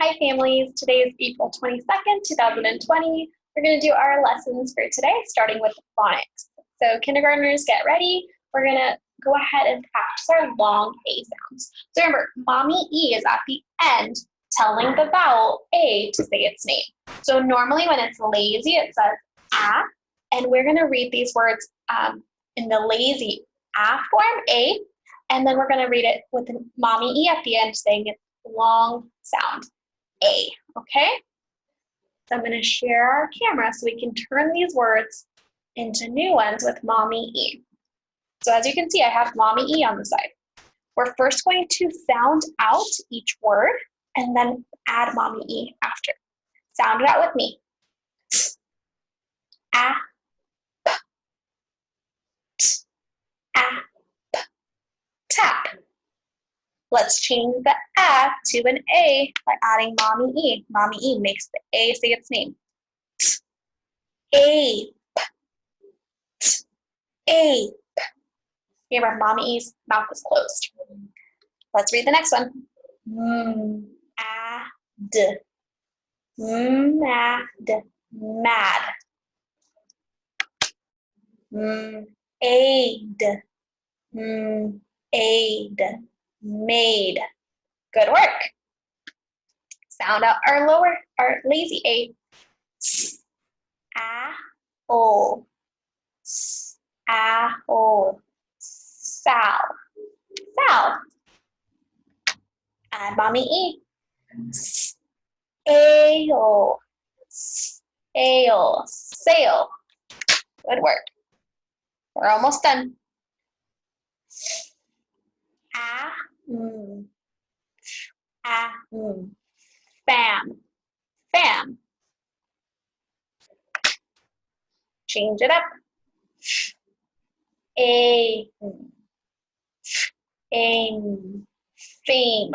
Hi families, today is April 22nd, 2020. We're going to do our lessons for today, starting with phonics. So kindergartners, get ready. We're going to go ahead and practice our long A sounds. So remember, mommy E is at the end telling the vowel A to say its name. So normally when it's lazy, it says ah, and we're going to read these words in the lazy ah form, A, and then we're going to read it with the mommy E at the end saying its long sound. A, okay? So I'm going to share our camera so we can turn these words into new ones with mommy E. So as you can see, I have mommy E on the side. We're first going to sound out each word and then add mommy E after. Sound it out with me. A, p, t, a, p, tap. Let's change the A to an A by adding mommy E. Mommy E makes the A say its name. Ape. Ape. Remember, mommy E's mouth is closed. Let's read the next one. Mad. Mad. Mad. Aid. Aid. Made. Good work. Sound out our lazy A. A-o. A-o. Sal. Sal. Add mommy E. A-o. A-o. Sail. Good work. We're almost done. Fam. Fam. Change it up. Aim. Fame.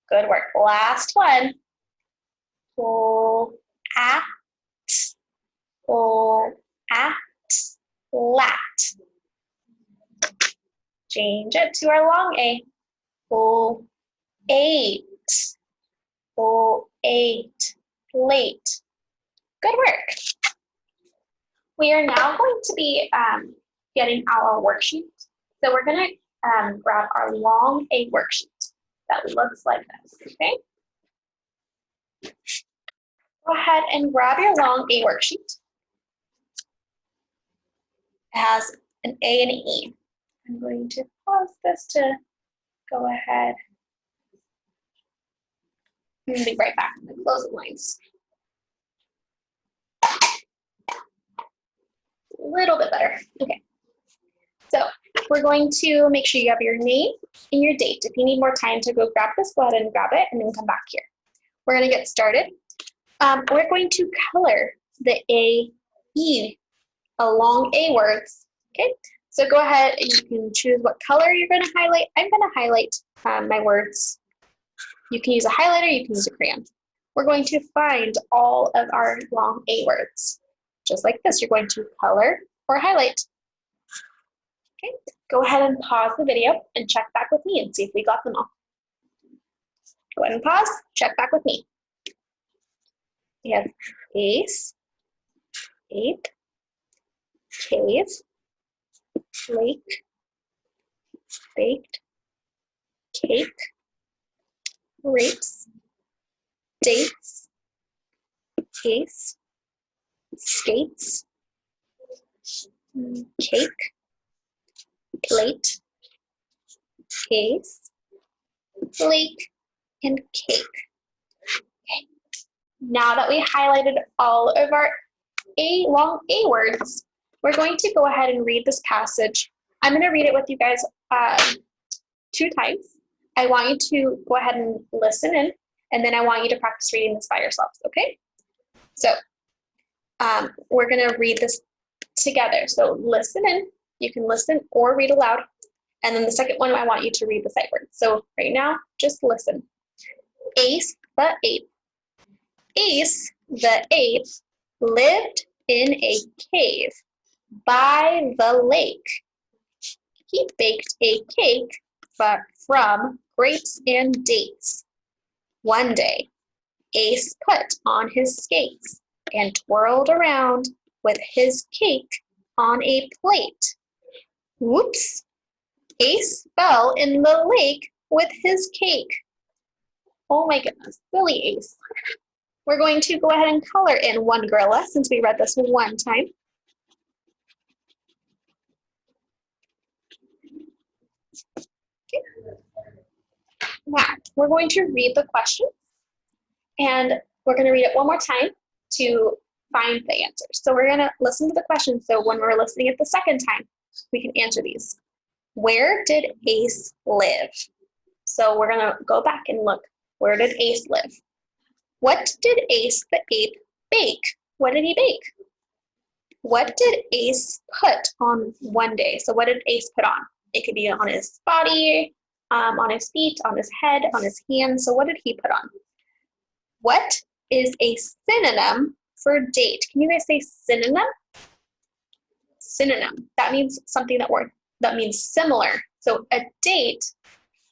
Good work. Last one. At. Lat. Change it to our long A. Ate. Ate. Late. Good work. We are now going to be getting our worksheet. So we're going to grab our long A worksheet that looks like this, okay? Go ahead and grab your long A worksheet. It has an A and an E. I'm going to pause this to go ahead. I'm going to be right back. I'm going to close the lines. A little bit better. Okay. So we're going to make sure you have your name and your date. If you need more time to go grab this, go ahead and grab it and then come back here. We're going to get started. We're going to color the A, E, long A words. Okay. So go ahead and you can choose what color you're going to highlight. I'm going to highlight my words. You can use a highlighter, you can use a crayon. We're going to find all of our long A words. Just like this, you're going to color or highlight. Okay, go ahead and pause the video and check back with me and see if we got them all. Go ahead and pause, check back with me. We have ace, ape, cave, lake, baked, cake, grapes, dates, case, skates, cake, plate, case, lake, and cake. Okay. Now that we highlighted all of our long A words, we're going to go ahead and read this passage. I'm going to read it with you guys 2 times. I want you to go ahead and listen in, and then I want you to practice reading this by yourselves, okay? So we're going to read this together. So listen in. You can listen or read aloud. And then the second one, I want you to read the sight words. So right now, just listen. Ace the ape. Ace the ape lived in a cave by the lake. He baked a cake from grapes and dates. One day, Ace put on his skates and twirled around with his cake on a plate. Whoops! Ace fell in the lake with his cake. Oh my goodness, silly Ace. We're going to go ahead and color in one gorilla since we read this one time. Okay. Now, we're going to read the question, and we're going to read it one more time to find the answers. So we're going to listen to the question, so when we're listening it the second time, we can answer these. Where did Ace live? So we're going to go back and look. Where did Ace live? What did Ace the ape bake? What did he bake? What did Ace put on one day? So what did Ace put on? It could be on his body, on his feet, on his head, on his hands. So what did he put on? What is a synonym for date? Can you guys say synonym? Synonym. That means something that means similar. So a date,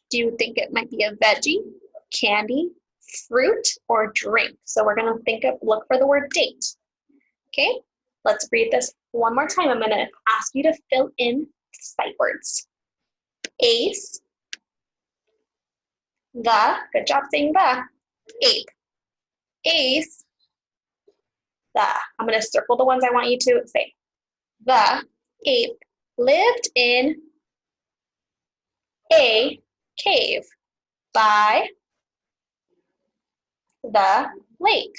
do you think it might be a veggie, candy, fruit, or drink? So we're going to look for the word date. Okay, let's read this one more time. I'm going to ask you to fill in sight words. Ace, good job saying the, ape. Ace, the, I'm going to circle the ones I want you to say. The ape lived in a cave by the lake.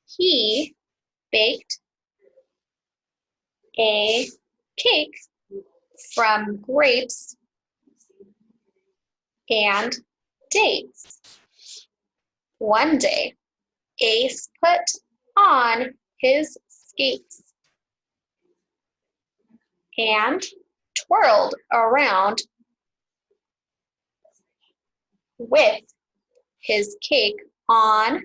He baked a cake from grapes and dates. One day, Ace put on his skates and twirled around with his cake on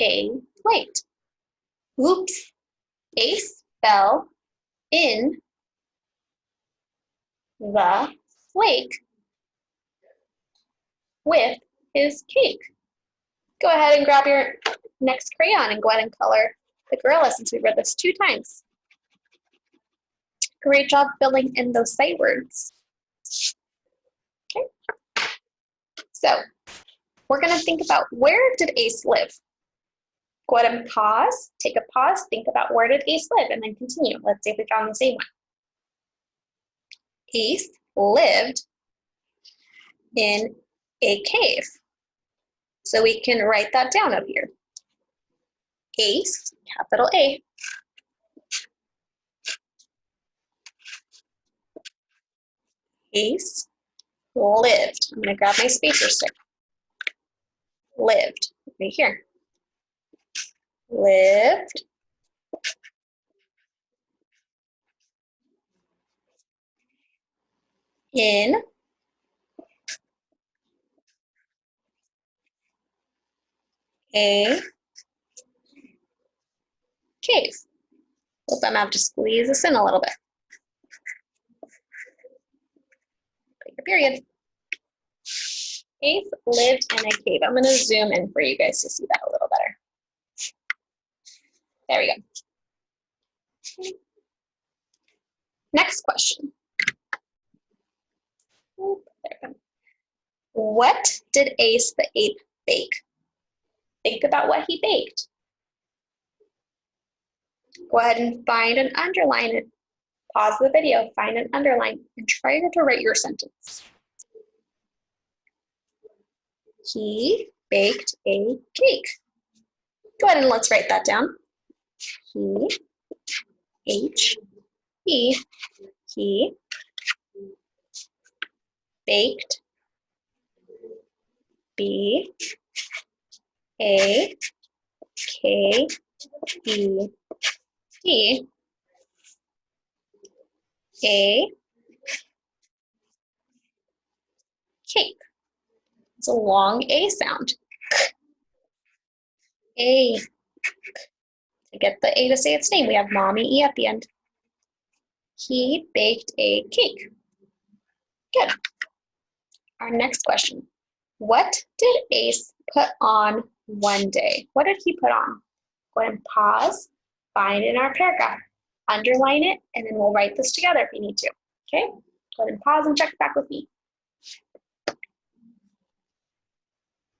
a plate. Oops, Ace fell in the lake with his cake. Go ahead and grab your next crayon and go ahead and color the gorilla since we read this 2 times. Great job filling in those sight words. Okay. So we're going to think about, where did Ace live? Go ahead and pause, take a pause, think about where did Ace live, and then continue. Let's see if we found the same one. Ace lived in a cave. So we can write that down up here. Ace, capital A. Ace lived. I'm going to grab my spacer stick. Lived, right here. Lived in a cave. Well, then I'll just squeeze this in a little bit. Put your period. Ace lived in a cave. I'm going to zoom in for you guys to see that a little better. There we go. Next question. There we go. What did Ace the ape bake? Think about what he baked. Go ahead and find and underline it. Pause the video, find an underline, and try to write your sentence. He baked a cake. Go ahead and let's write that down. He, H-E, he baked, B-A-K-E-D, a cake. It's a long A sound. A. To get the A to say its name, we have mommy E at the end. He baked a cake. Good. Our next question. What did Ace put on one day? What did he put on? Go ahead and pause, find it in our paragraph, underline it, and then we'll write this together if you need to. Okay? Go ahead and pause and check back with me.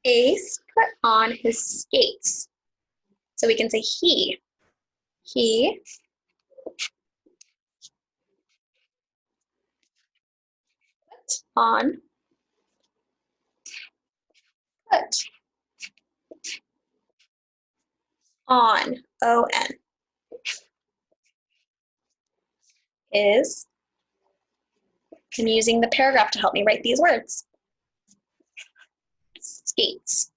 Ace put on his skates. So we can say he. He put on, put on, O-N, is, I'm using the paragraph to help me write these words. Skates.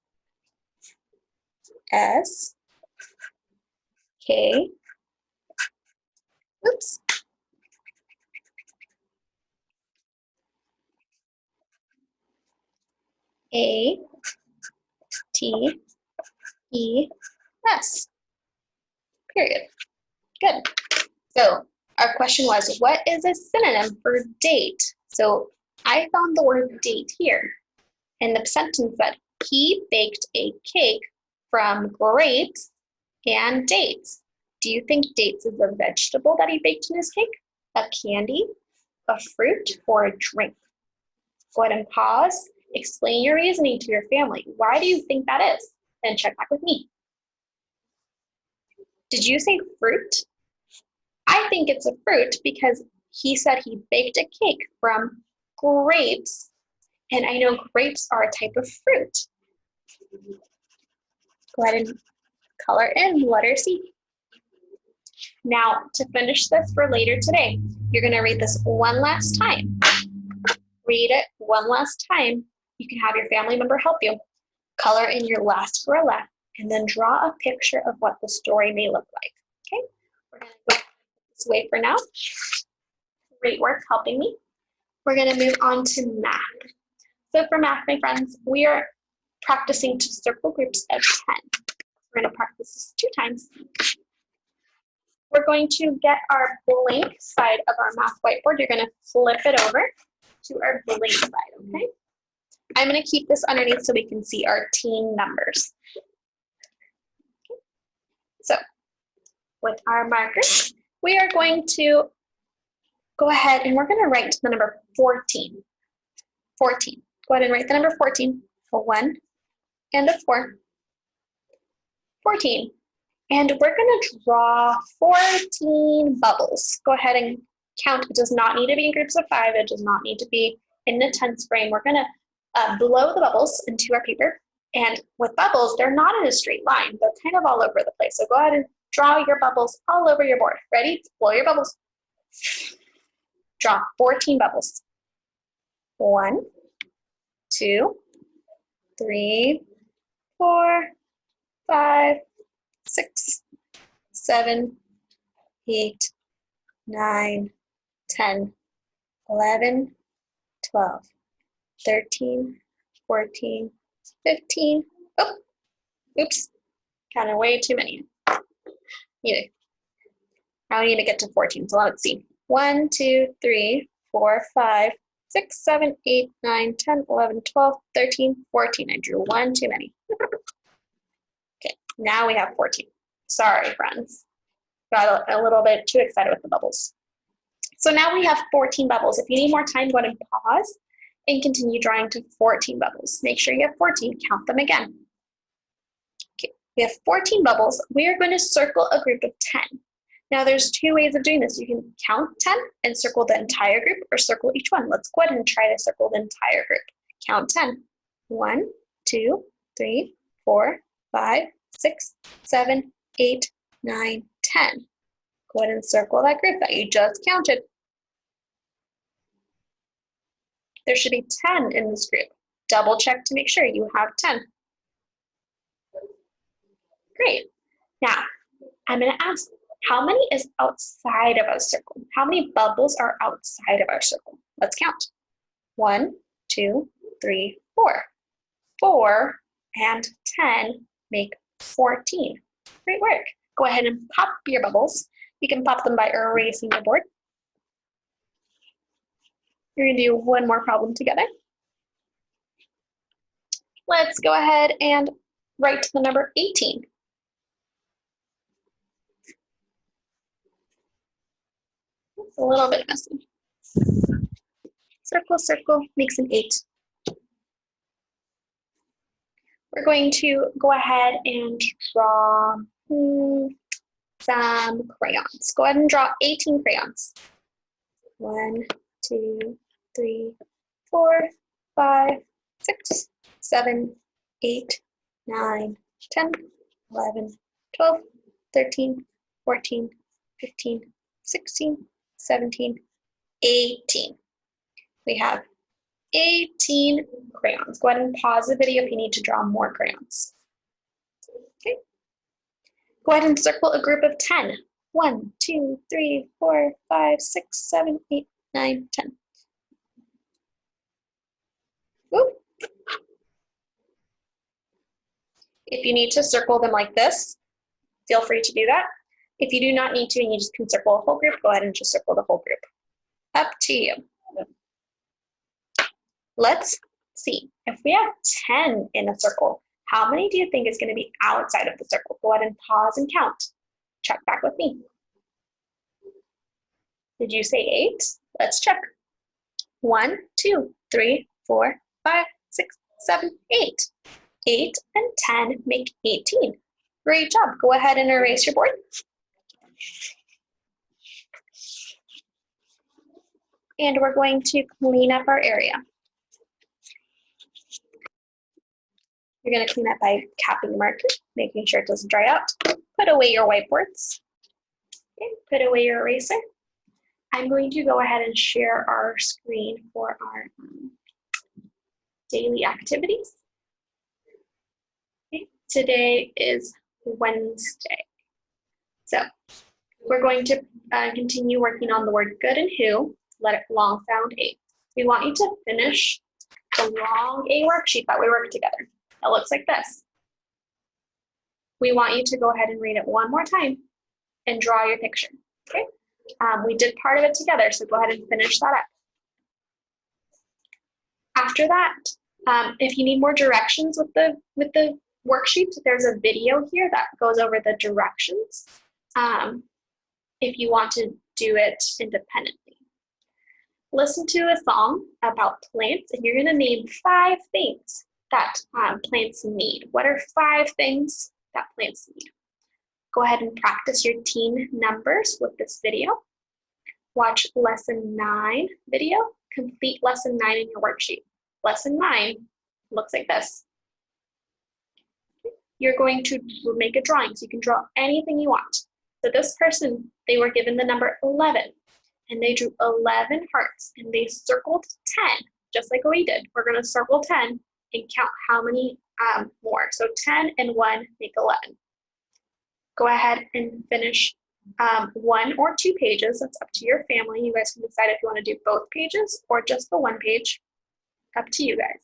S, K, oops. A, T, E, S, period. Good. So our question was, what is a synonym for date? So I found the word date here. And the sentence said, he baked a cake from grapes and dates. Do you think dates is a vegetable that he baked in his cake? A candy, a fruit, or a drink? Go ahead and pause. Explain your reasoning to your family. Why do you think that is? And check back with me. Did you say fruit? I think it's a fruit because he said he baked a cake from grapes, and I know grapes are a type of fruit. Go ahead and color in letter C. Now, to finish this for later today, you're going to read this one last time. Read it one last time. You can have your family member help you. Color in your last gorilla, and then draw a picture of what the story may look like. Okay? We're going to go this way for now. Great work helping me. We're going to move on to math. So for math, my friends, we are practicing to circle groups of 10. We're going to practice this 2 times. We're going to get our blank side of our math whiteboard. You're going to flip it over to our blank side, okay? I'm going to keep this underneath so we can see our team numbers. Okay. So with our markers, we are going to go ahead and we're going to write the number 14. 14. Go ahead and write the number 14, a 1 and a 4. 14. And we're going to draw 14 bubbles. Go ahead and count. It does not need to be in groups of 5. It does not need to be in the tens frame. We're going to blow the bubbles into our paper. And with bubbles, they're not in a straight line. They're kind of all over the place. So go ahead and draw your bubbles all over your board. Ready? Blow your bubbles. Draw 14 bubbles. 1, 2, 3, 4, 5, 6, 7, 8, 9, 10, 11, 12, 13, 14, 15. Oh, oops, counted way too many. Now we need to get to 14, so let's see. 1, 2, 3, 4, 5, 6, 7, 8, 9, 10, 11, 12, 13, 14. I drew 1 too many. Okay, now we have 14. Sorry, friends. Got a little bit too excited with the bubbles. So now we have 14 bubbles. If you need more time, go ahead and pause and continue drawing to 14 bubbles. Make sure you have 14. Count them again. Okay, we have 14 bubbles. We are going to circle a group of 10. Now there's 2 ways of doing this. You can count 10 and circle the entire group or circle each one. Let's go ahead and try to circle the entire group. Count 10. 1, 2, 3, 4, 5, 6, 7, 8, 9, 10. Go ahead and circle that group that you just counted. There should be 10 in this group. Double check to make sure you have 10. Great. Now, I'm going to ask, how many is outside of our circle? How many bubbles are outside of our circle? Let's count. 1, 2, 3, 4. 4 and 10 make 14. Great work. Go ahead and pop your bubbles. You can pop them by erasing the board. You're going to do one more problem together. Let's go ahead and write the number 18. It's a little bit messy. Circle, circle makes an 8. We're going to go ahead and draw some crayons. Go ahead and draw 18 crayons. 1, 2, 3, 4, 5, 6, 7, 8, 9, 10, 11, 12, 13, 14, 15, 16, 17, 18. We have 18 crayons. Go ahead and pause the video if you need to draw more crayons. Okay. Go ahead and circle a group of 10. 1, 2, 3, 4, 5, 6, 7, 8, 9, 10. Woo. If you need to circle them like this, feel free to do that. If you do not need to and you just can circle a whole group, go ahead and just circle the whole group. Up to you. Let's see. If we have 10 in a circle, how many do you think is going to be outside of the circle? Go ahead and pause and count. Check back with me. Did you say 8? Let's check. 1, 2, 3, 4, 5, 6, 7, 8. 8 and 10 make 18. Great job. Go ahead and erase your board. And we're going to clean up our area. You're going to clean up by capping the marker, making sure it doesn't dry out. Put away your whiteboards. Okay, put away your eraser. I'm going to go ahead and share our screen for our daily activities. Okay, today is Wednesday. So we're going to continue working on the word good and who, long sound A. We want you to finish the long A worksheet that we worked together. It looks like this. We want you to go ahead and read it one more time and draw your picture, okay? We did part of it together, so go ahead and finish that up. After that, if you need more directions with the worksheet, there's a video here that goes over the directions if you want to do it independently. Listen to a song about plants, and you're going to name 5 things that plants need. What are 5 things that plants need? Go ahead and practice your teen numbers with this video. Watch lesson 9 video. Complete lesson 9 in your worksheet. Lesson 9 looks like this. You're going to make a drawing, so you can draw anything you want. So this person, they were given the number 11, and they drew 11 hearts, and they circled 10, just like we did. We're going to circle 10 and count how many more. So 10 and 1 make 11. Go ahead and finish 1 or 2 pages. That's up to your family. You guys can decide if you want to do both pages or just the 1 page. Up to you guys.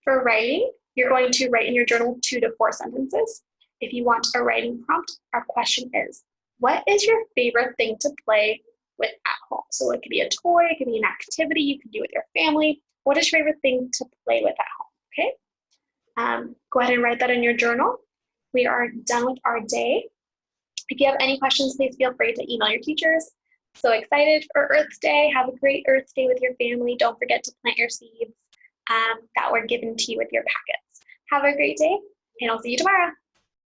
For writing, you're going to write in your journal 2 to 4 sentences. If you want a writing prompt, our question is, what is your favorite thing to play with at home? So it could be a toy, it could be an activity you can do with your family. What is your favorite thing to play with at home, okay? Go ahead and write that in your journal. We are done with our day. If you have any questions, please feel free to email your teachers. So excited for Earth Day. Have a great Earth Day with your family. Don't forget to plant your seeds that were given to you with your packets. Have a great day, and I'll see you tomorrow.